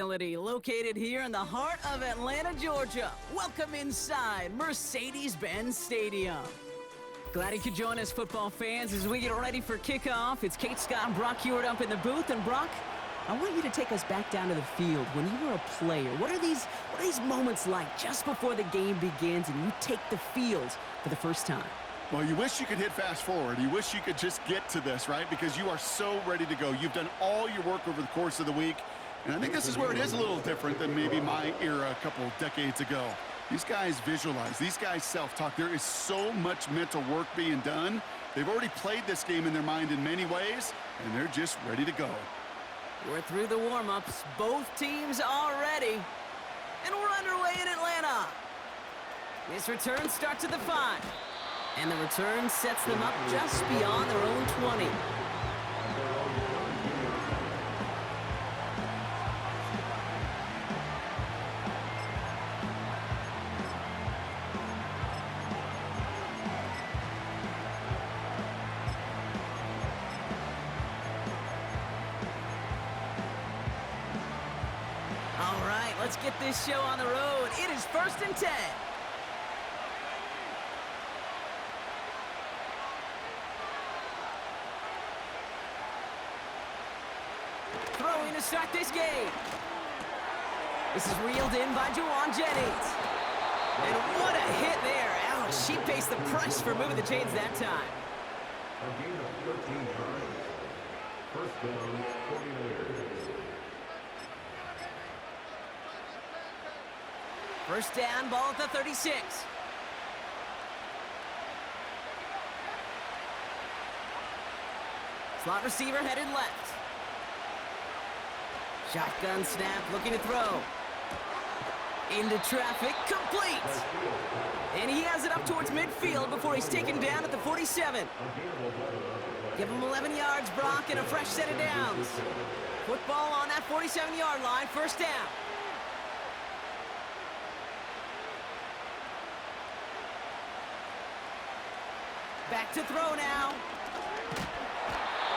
Located here in the heart of Atlanta, Georgia. Welcome inside Mercedes-Benz Stadium. Glad you could join us, football fans, as we get ready for kickoff. It's Kate, Scott, and Brock Hewitt up in the booth. And Brock, I want you to take us back down to the field. When you were a player, what are these moments like just before the game begins and you take the field for the first time? Well, you wish you could hit fast forward. You wish you could just get to this, right? Because you are so ready to go. You've done all your work over the course of the week. And I think this is where it is a little different than maybe my era a couple decades ago. These guys visualize. These guys self-talk. There is so much mental work being done. They've already played this game in their mind in many ways, and they're just ready to go. We're through the warm-ups. Both teams are ready. And we're underway in Atlanta. This return starts at the 5. And the return sets them up just beyond their own 20. All right, let's get this show on the road. It is 1st and 10. Throwing to start this game. This is reeled in by Juwan Jennings. And what a hit there. Ouch, she paced the price for moving the chains that time. A gain of 13 yards. First down, 49ers. First down, ball at the 36. Slot receiver headed left. Shotgun snap, looking to throw. Into traffic, complete. And he has it up towards midfield before he's taken down at the 47. Give him 11 yards, Brock, and a fresh set of downs. Football on that 47-yard line, first down. Back to throw now.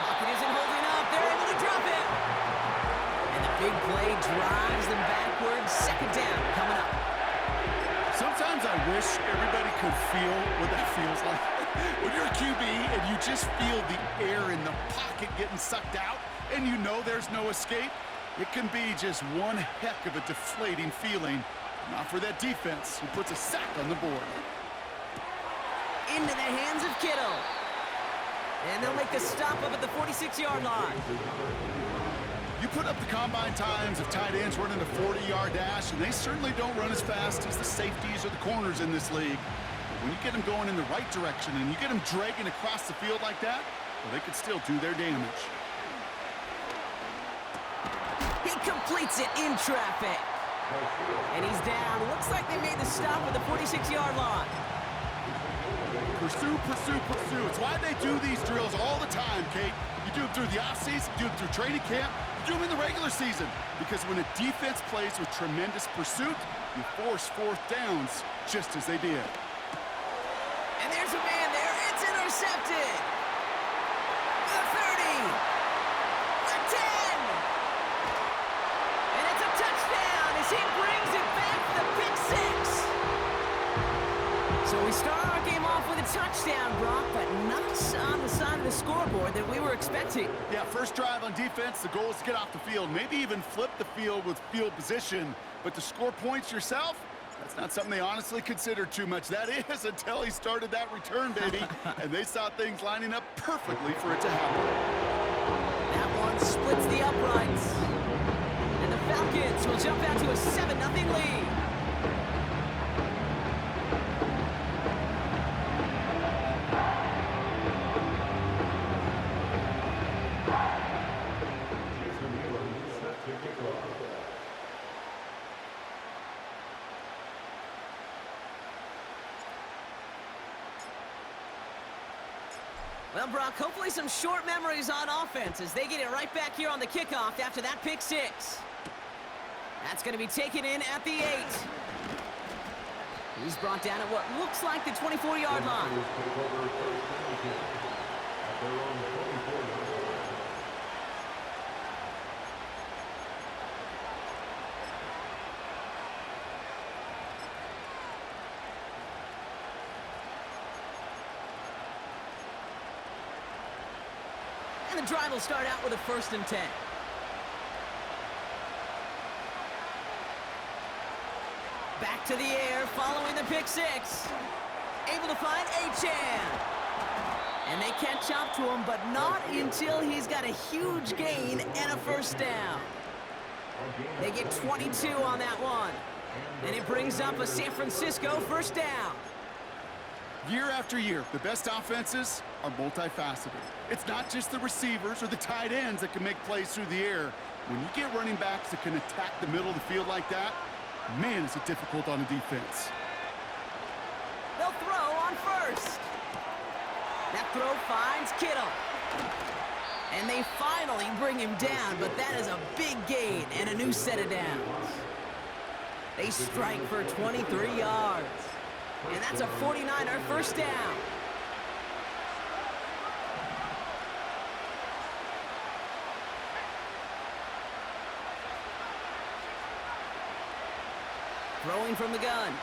Pocket isn't holding up. They're able to drop it. And the big play drives them backwards. Second down coming up. Sometimes I wish everybody could feel what that feels like. When you're a QB and you just feel the air in the pocket getting sucked out and you know there's no escape, it can be just one heck of a deflating feeling. Not for that defense who puts a sack on the board. Into the hands of Kittle. And they'll make the stop up at the 46-yard line. You put up the combine times of tight ends running a 40-yard dash, and they certainly don't run as fast as the safeties or the corners in this league. But when you get them going in the right direction and you get them dragging across the field like that, well, they could still do their damage. He completes it in traffic. And he's down. Looks like they made the stop at the 46-yard line. Pursue, pursue, pursue. It's why they do these drills all the time, Kate. You do them through the offseason, you do them through training camp, you do them in the regular season. Because when a defense plays with tremendous pursuit, you force fourth downs just as they did. And there's a man there. It's intercepted. The 30. The 10. And it's a touchdown as he brings it back for the pick six. So we start our game off with a touchdown, Brock, but not on the side of the scoreboard that we were expecting. Yeah, first drive on defense, the goal is to get off the field, maybe even flip the field with field position. But to score points yourself, that's not something they honestly considered too much. That is until he started that return, baby. And they saw things lining up perfectly for it to happen. That one splits the uprights. And the Falcons will jump out to a 7-0 lead. Well, Brock, hopefully some short memories on offense as they get it right back here on the kickoff after that pick six. That's going to be taken in at the 8. He's brought down at what looks like the 24-yard line. The drive will start out with a 1st and 10. Back to the air, following the pick six. Able to find Achane. And they catch up to him, but not until he's got a huge gain and a 1st down. They get 22 on that one. And it brings up a San Francisco 1st down. Year after year, the best offenses are multifaceted. It's not just the receivers or the tight ends that can make plays through the air. When you get running backs that can attack the middle of the field like that, man, is it difficult on the defense. They'll throw on 1st. That throw finds Kittle. And they finally bring him down, but that is a big gain and a new set of downs. They strike for 23 yards. And that's a 49er 1st down. Throwing from the gun. And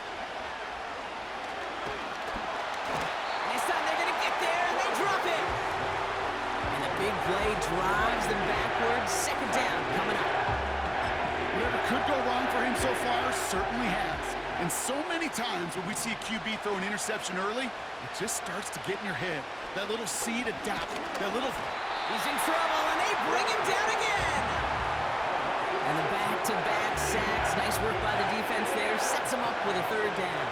this time they're going to get there, and they drop it. And a big play drives them backwards. 2nd down coming up. Whatever could go wrong for him so far certainly has. And so many times when we see a QB throw an interception early, it just starts to get in your head. That little seed of doubt, that little... He's in trouble, and they bring him down again. And the back-to-back sacks. Nice work by the defense there. Sets him up with a 3rd down.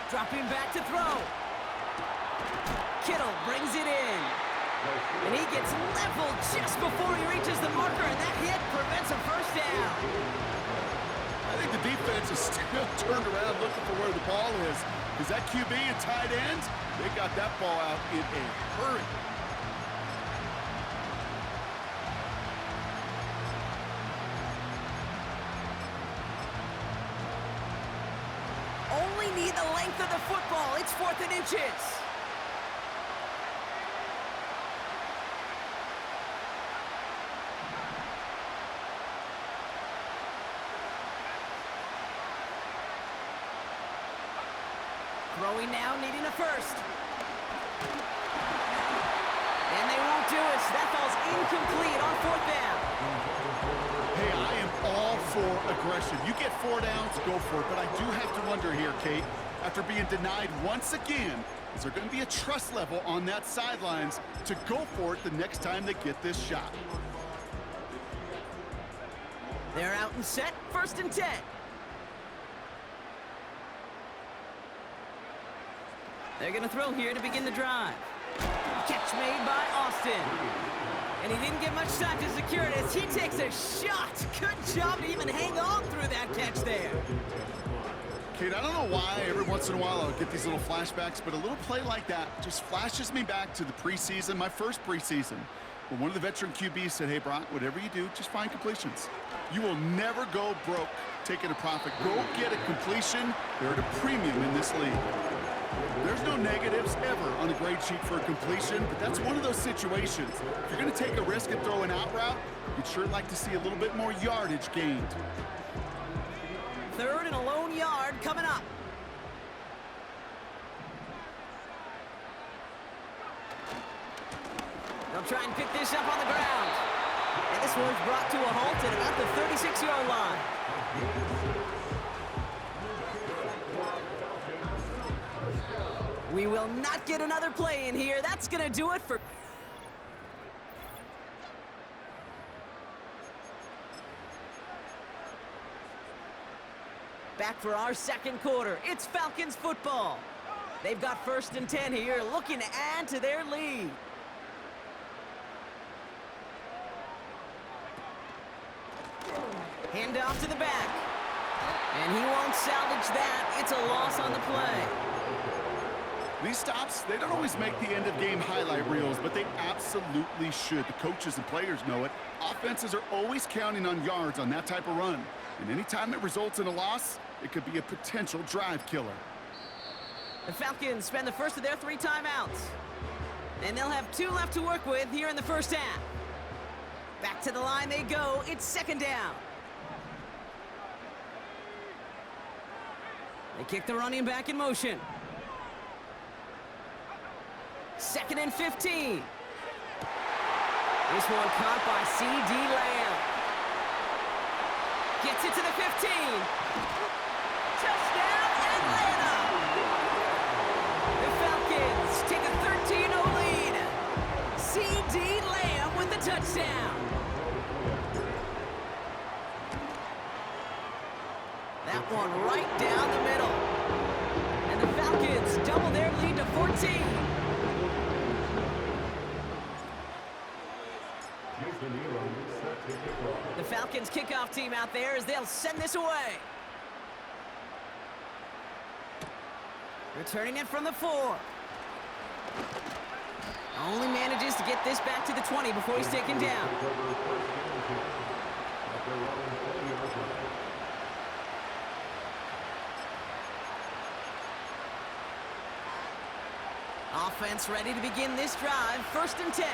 Dropping back to throw. Kittle brings it in. And he gets leveled just before he reaches the marker, and that hit prevents a 1st down. I think the defense is still turned around looking for where the ball is. Because that QB and tight ends, they got that ball out in a hurry. Only need the length of the football. It's 4th and inches. Throwing now, needing a 1st. And they won't do it. That ball's incomplete on 4th down. Hey, I am all for aggression. You get 4 downs, go for it. But I do have to wonder here, Kate, after being denied once again, is there going to be a trust level on that sidelines to go for it the next time they get this shot? They're out and set. 1st and 10. They're going to throw here to begin the drive. Catch made by Austin. And he didn't get much time to secure it as he takes a shot. Good job to even hang on through that catch there. Kate, I don't know why every once in a while I'll get these little flashbacks, but a little play like that just flashes me back to the preseason, my first preseason, when one of the veteran QBs said, hey, Brock, whatever you do, just find completions. You will never go broke taking a profit. Go get a completion. They're at a premium in this league. There's no negatives ever on a grade sheet for a completion, but that's one of those situations. If you're going to take a risk and throw an out route, you'd sure like to see a little bit more yardage gained. 3rd and a lone yard coming up. They'll try and pick this up on the ground. And this one's brought to a halt at about the 36-yard line. We will not get another play in here. That's going to do it for... Back for our 2nd quarter. It's Falcons football. They've got 1st and 10 here, looking to add to their lead. Hand off to the back. And he won't salvage that. It's a loss on the play. These stops, they don't always make the end-of-game highlight reels, but they absolutely should. The coaches and players know it. Offenses are always counting on yards on that type of run. And anytime it results in a loss, it could be a potential drive killer. The Falcons spend the first of their 3 timeouts. And they'll have 2 left to work with here in the 1st half. Back to the line they go. It's 2nd down. They kick the running back in motion. 2nd and 15. This one caught by C.D. Lamb. Gets it to the 15. Touchdown, Atlanta! The Falcons take a 13-0 lead. C.D. Lamb with the touchdown. That one right down the middle. And the Falcons double their lead to 14. The Falcons kickoff team out there as they'll send this away. Returning it from the 4. Only manages to get this back to the 20 before he's taken down. Offense ready to begin this drive. 1st and 10.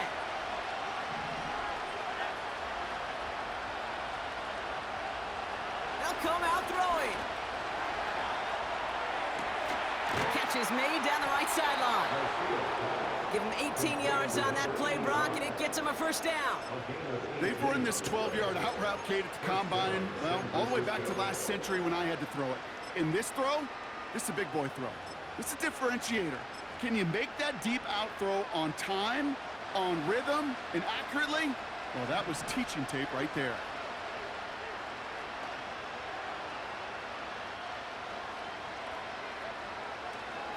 They'll come out throwing. Catch is made down the right sideline. Give him 18 yards on that play, Brock, and it gets him a 1st down. They've run this 12-yard out route, Kate, at the combine, well, all the way back to last century when I had to throw it. In this throw, this is a big boy throw. This is a differentiator. Can you make that deep out throw on time, on rhythm, and accurately? Well, that was teaching tape right there.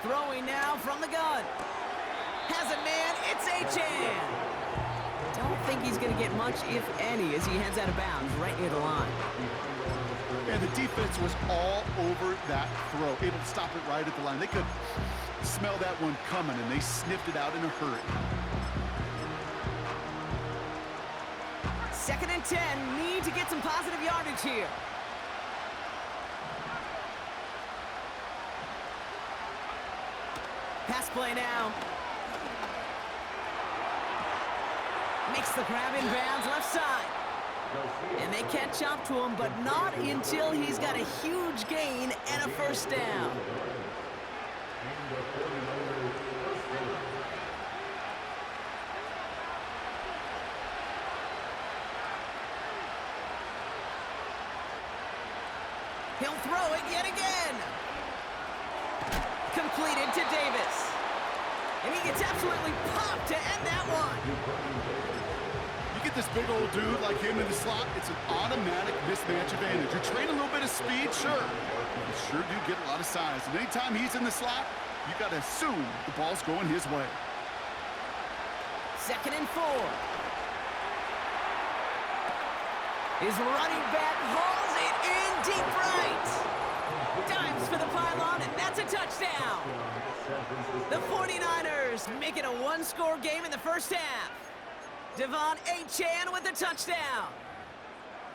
Throwing now from the gun. Has a man, it's Achane. Don't think he's going to get much, if any, as he heads out of bounds right near the line. And the defense was all over that throw, able to stop it right at the line. They could smell that one coming, and they sniffed it out in a hurry. 2nd and 10, need to get some positive yardage here. Pass play now. Makes the grab in bounds left side. And they catch up to him, but not until he's got a huge gain and a 1st down. He'll throw it yet again. Completed to Davis. And he gets absolutely popped to end that one. You get this big old dude like him in the slot, it's an automatic mismatch advantage. You train a little bit of speed, sure. You sure do get a lot of size. And anytime he's in the slot, you got to assume the ball's going his way. 2nd and 4. His running back hauls it in deep right. Dives for the pylon, and that's a touchdown. The 49ers make it a 1-score game in the 1st half. Devon Achane with the touchdown.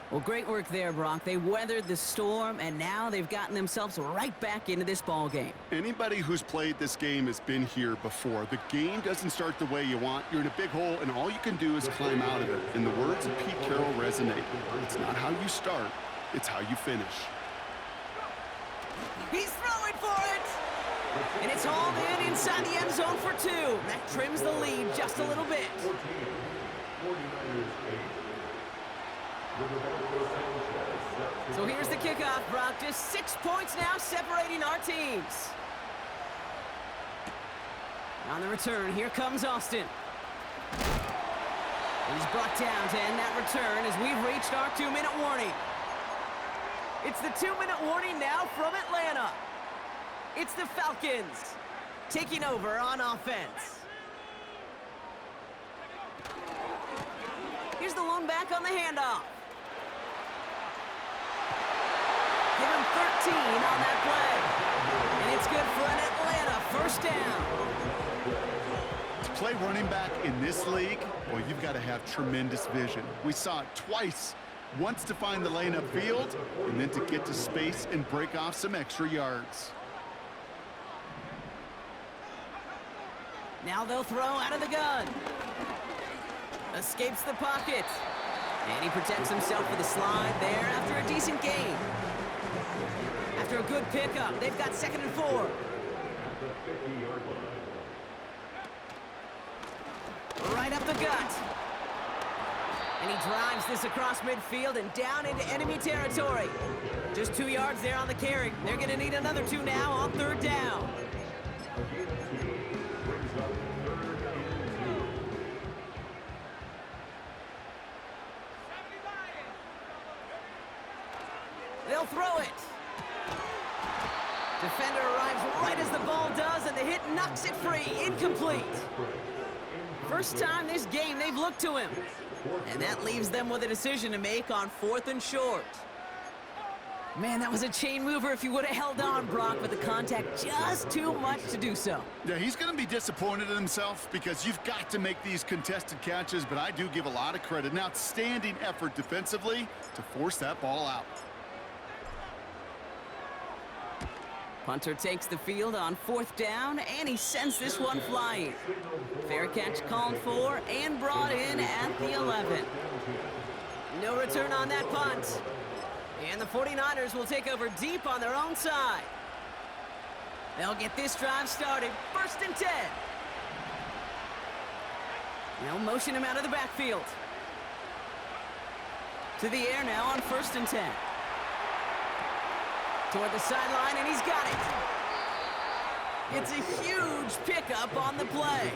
Well, great work there, Brock. They weathered the storm, and now they've gotten themselves right back into this ball game. Anybody who's played this game has been here before. The game doesn't start the way you want. You're in a big hole, and all you can do is climb out of it. And the words of Pete Carroll resonate. It's not how you start, it's how you finish. He's throwing for it! And it's hauled in inside the end zone for 2. That trims the lead just a little bit. So here's the kickoff, Brock. Just 6 points now separating our teams. On the return, here comes Austin. He's brought down to end that return as we've reached our 2-minute warning. It's the 2-minute warning now from Atlanta. It's the Falcons taking over on offense. Here's the lone back on the handoff. Give him 13 on that play. And it's good for an Atlanta 1st down. To play running back in this league, well, you've got to have tremendous vision. We saw it twice. Once to find the lane upfield, and then to get to space and break off some extra yards. Now they'll throw out of the gun. Escapes the pocket. And he protects himself with a slide there after a decent gain. After a good pickup, they've got 2nd and 4. right up the gut. And he drives this across midfield and down into enemy territory. Just 2 yards there on the carry. They're going to need another 2 now on 3rd down. They'll throw it. Defender arrives right as the ball does, and the hit knocks it free. Incomplete. First time this game they've looked to him. And that leaves them with a decision to make on 4th and short. Man, that was a chain mover if he would have held on, Brock, but the contact just too much to do so. Yeah, he's going to be disappointed in himself because you've got to make these contested catches, but I do give a lot of credit. An outstanding effort defensively to force that ball out. Punter takes the field on 4th down, and he sends this one flying. Fair catch called for and brought in at the 11. No return on that punt. And the 49ers will take over deep on their own side. They'll get this drive started. 1st and 10. They'll motion him out of the backfield. To the air now on 1st and 10. Toward the sideline, and he's got it. It's a huge pickup on the play.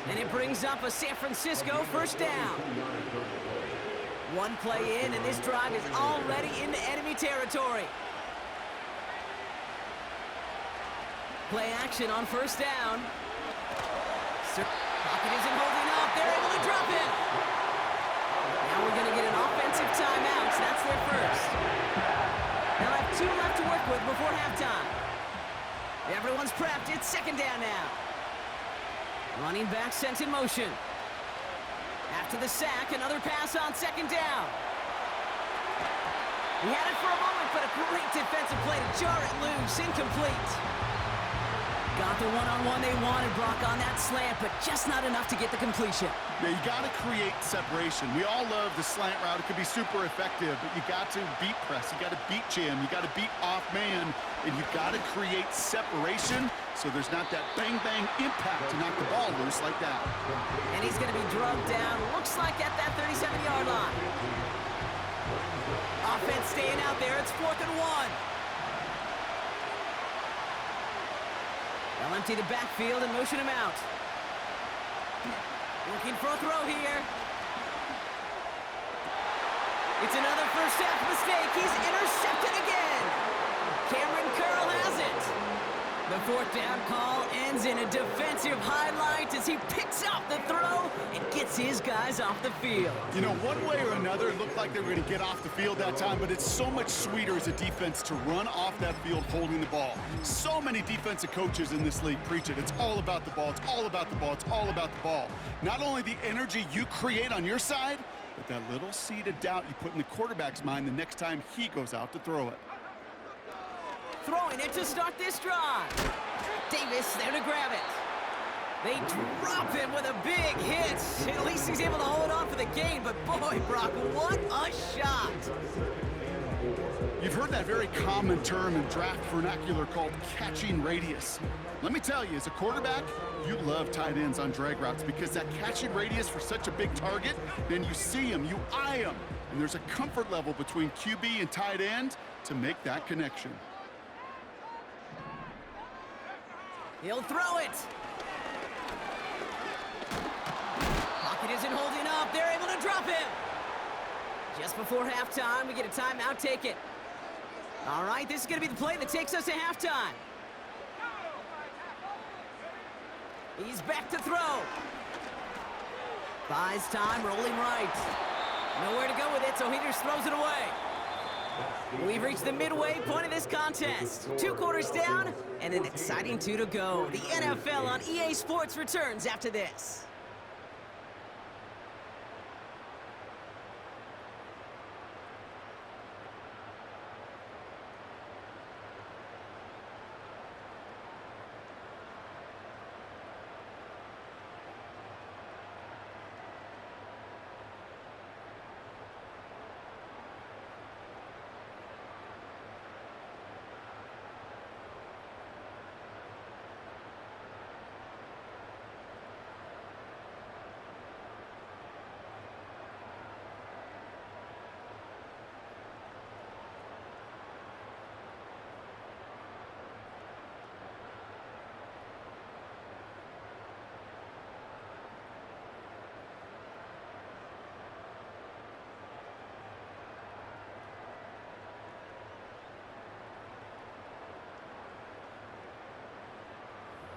And it brings up a San Francisco 1st down. One play in, and this drive is already into enemy territory. Play action on 1st down. Pocket isn't holding up. They're able to drop it. Now we're going to get an offensive timeout. So that's their first. They'll have 2 left to work with before halftime. Everyone's prepped. It's 2nd down now. Running back sent in motion. After the sack, another pass on 2nd down. He had it for a moment, but a great defensive play to jar it loose. Incomplete. Got the one-on-one they wanted, Brock, on that slant, but just not enough to get the completion. Yeah, you got to create separation. We all love the slant route. It could be super effective, but you got to beat press. You got to beat jam. You got to beat off man, and you got to create separation so there's not that bang-bang impact to knock the ball loose like that. And he's going to be drugged down, looks like at that 37-yard line. Offense staying out there. It's 4th and 1. They'll empty the backfield and motion him out. Looking for a throw here. It's another first half mistake. He's intercepted again. Cameron Curl has it. The 4th down call ends in a defensive highlight as he picks up the throw and gets his guys off the field. You know, one way or another, it looked like they were going to get off the field that time, but it's so much sweeter as a defense to run off that field holding the ball. So many defensive coaches in this league preach it. It's all about the ball. It's all about the ball. It's all about the ball. Not only the energy you create on your side, but that little seed of doubt you put in the quarterback's mind the next time he goes out to throw it. Throwing it to start this drive. Davis there to grab it. They drop him with a big hit. At least he's able to hold on for the gain, but boy, Brock, what a shot. You've heard that very common term in draft vernacular called catching radius. Let me tell you, as a quarterback, you love tight ends on drag routes because that catching radius for such a big target, then you see him, you eye him, and there's a comfort level between QB and tight end to make that connection. He'll throw it. Pocket isn't holding up. They're able to drop him. Just before halftime, we get a timeout. Take it. All right, this is going to be the play that takes us to halftime. He's back to throw. Buys time, rolling right. Nowhere to go with it, so he just throws it away. We've reached the midway point of this contest. 2 quarters down, and an exciting 2 to go. The NFL on EA Sports returns after this.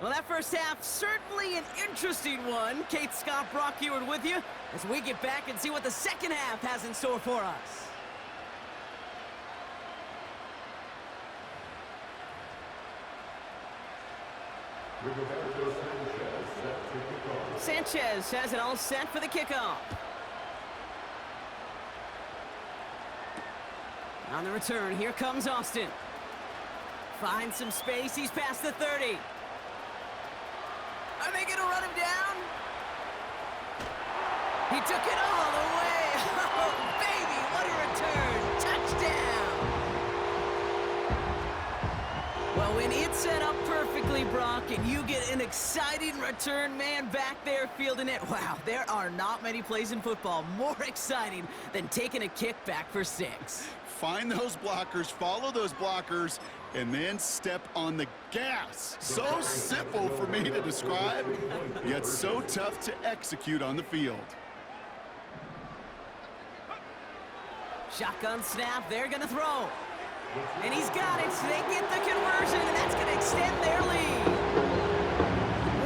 Well, that first half, certainly an interesting one. Kate Scott, Brock Ewart with you as we get back and see what the second half has in store for us. Sanchez has it all set for the kickoff. On the return, here comes Austin. Finds some space, he's past the 30. Are they gonna run him down? He took it all the way. Oh, baby, what a return. Touchdown. Well, when it's set up perfectly, Brock, and you get an exciting return man back there fielding it, wow, there are not many plays in football more exciting than taking a kick back for 6. Find those blockers, follow those blockers, and then step on the gas. So simple for me to describe, yet so tough to execute on the field. Shotgun snap, they're gonna throw. And he's got it, so they get the conversion, and that's gonna extend their lead.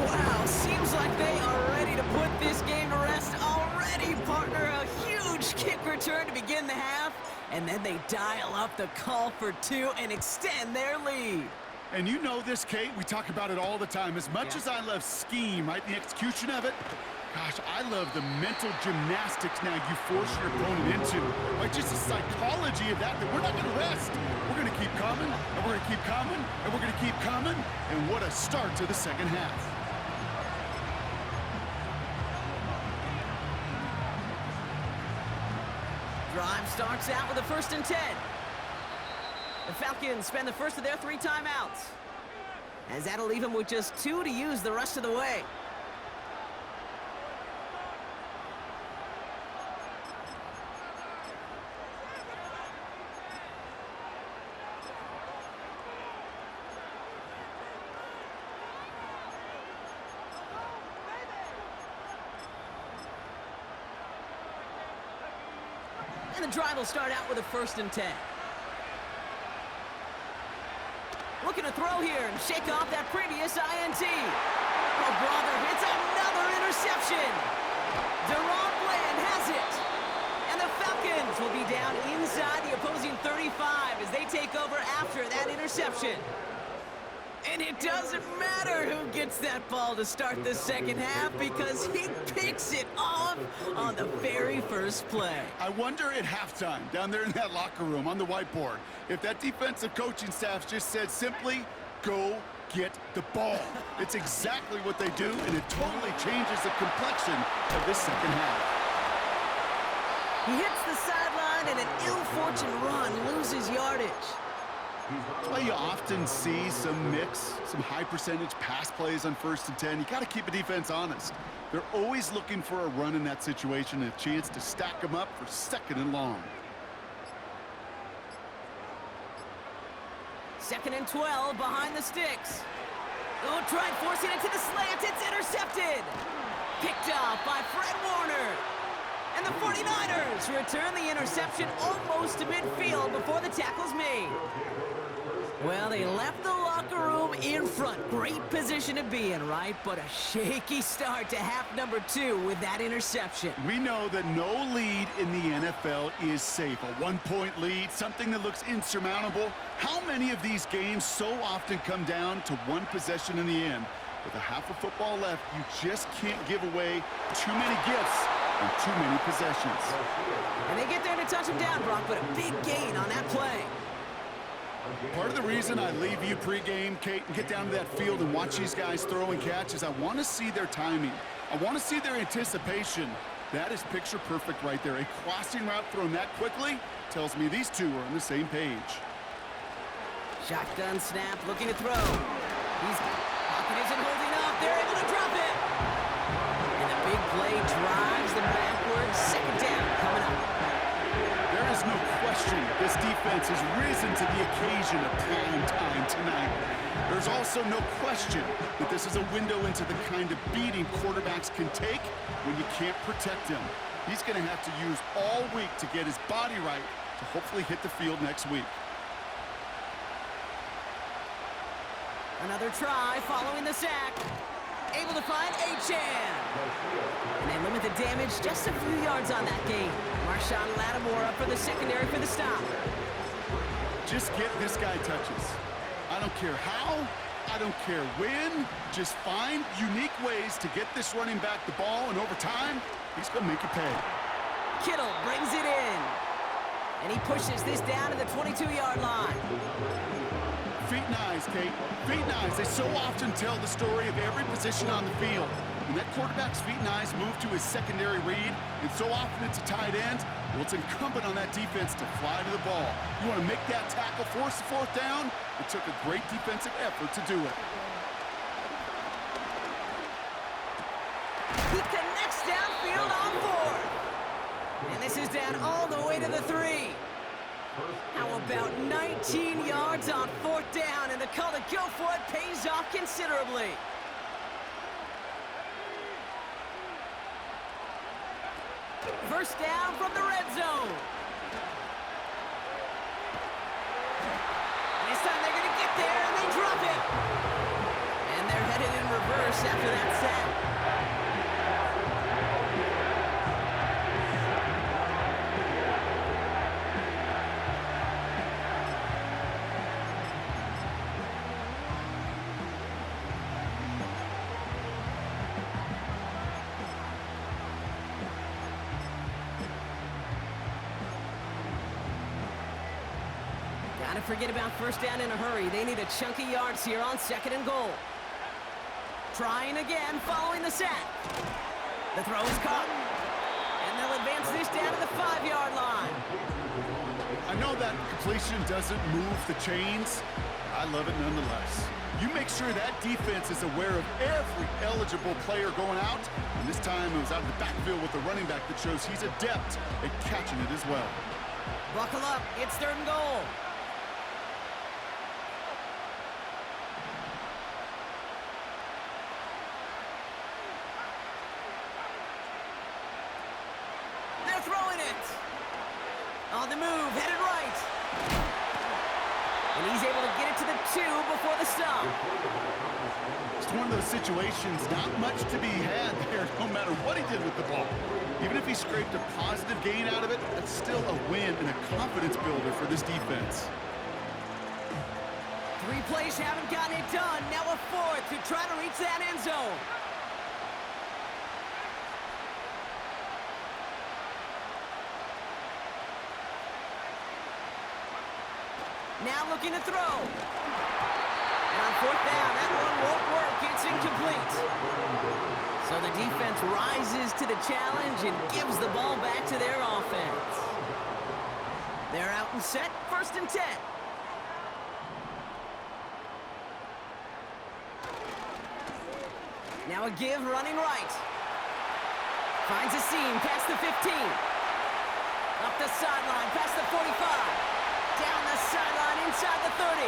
Wow, seems like they are ready to put this game to rest already, partner. A huge kick return to begin the half, and then they dial up the call for 2 and extend their lead. And you know this, Kate, we talk about it all the time. As much as I love scheme, right, the execution of it, gosh, I love the mental gymnastics now you force your opponent into. Right, just the psychology of that we're not going to rest. We're going to keep coming, and we're going to keep coming, and we're going to keep coming. And what a start to the second half. Drive starts out with a 1st and 10. The Falcons spend the first of their 3 timeouts, as that'll leave them with just 2 to use the rest of the way. And the drive will start out with a 1st and 10. Looking to throw here and shake off that previous INT. Oh, brother, it's another interception. Deron Bland has it. And the Falcons will be down inside the opposing 35 as they take over after that interception. And it doesn't matter who gets that ball to start the second half because he picks it off on the very first play. I wonder at halftime, down there in that locker room on the whiteboard, if that defensive coaching staff just said simply, go get the ball. It's exactly what they do, and it totally changes the complexion of this second half. He hits the sideline, and an ill-fortunate run loses yardage. That's why you often see some mix, some high-percentage pass plays on 1st and 10. You got to keep a defense honest. They're always looking for a run in that situation and a chance to stack them up for 2nd and long. 2nd and 12 behind the sticks. Oh, tried forcing it to the slant. It's intercepted. Picked off by Fred Warner. And the 49ers return the interception almost to midfield before the tackle's made. Well, they left the locker room in front. Great position to be in, right? But a shaky start to half number 2 with that interception. We know that no lead in the NFL is safe. A 1-point lead, something that looks insurmountable. How many of these games so often come down to one possession in the end? With a half of football left, you just can't give away too many gifts and too many possessions. And they get there to touch him down, Brock, but a big gain on that play. Part of the reason I leave you pregame, Kate, and get down to that field and watch these guys throw and catch is I want to see their timing. I want to see their anticipation. That is picture perfect right there. A crossing route thrown that quickly tells me these two are on the same page. Shotgun snap, looking to throw. Pocket isn't holding up. They're able to drop it. And the big play drives them backwards. 2nd down coming up. There is no question this defense has risen to the occasion of prime time tonight. There's also no question that this is a window into the kind of beating quarterbacks can take when you can't protect him. He's going to have to use all week to get his body right to hopefully hit the field next week. Another try following the sack. Able to find Achan. And they limit the damage just a few yards on that game. Marshawn Lattimore up for the secondary for the stop. Just get this guy touches. I don't care how, I don't care when. Just find unique ways to get this running back the ball, and over time, he's going to make you pay. Kittle brings it in. And he pushes this down to the 22-yard line. Feet and eyes, Kate. Feet and eyes. They so often tell the story of every position on the field. When that quarterback's feet and eyes move to his secondary read, and so often it's a tight end, well, it's incumbent on that defense to fly to the ball. You want to make that tackle, force the fourth down? It took a great defensive effort to do it. He connects downfield on 4. And this is down all the way to the 3. How about 19 yards on 4th down, and the call to go for it pays off considerably. First down from the red zone. And this time they're going to get there, and they drop it. And they're headed in reverse after that sack. Gotta forget about first down in a hurry. They need a chunky yards here on 2nd and goal. Trying again following the sack. The throw is caught. And they'll advance this down to the 5-yard line. I know that completion doesn't move the chains. I love it nonetheless. You make sure that defense is aware of every eligible player going out. And this time it was out of the backfield with the running back that shows he's adept at catching it as well. Buckle up. It's 3rd and goal. Throwing it. On the move, headed right. And he's able to get it to the 2 before the stop. It's one of those situations, not much to be had there, no matter what he did with the ball. Even if he scraped a positive gain out of it, that's still a win and a confidence builder for this defense. 3 plays haven't gotten it done. Now a 4th to try to reach that end zone. Now looking to throw. And on 4th down, that one won't work. It's incomplete. So the defense rises to the challenge and gives the ball back to their offense. They're out and set, 1st and 10. Now a give running right. Finds a seam past the 15. Up the sideline, past the 45. Down the sideline, inside the 30.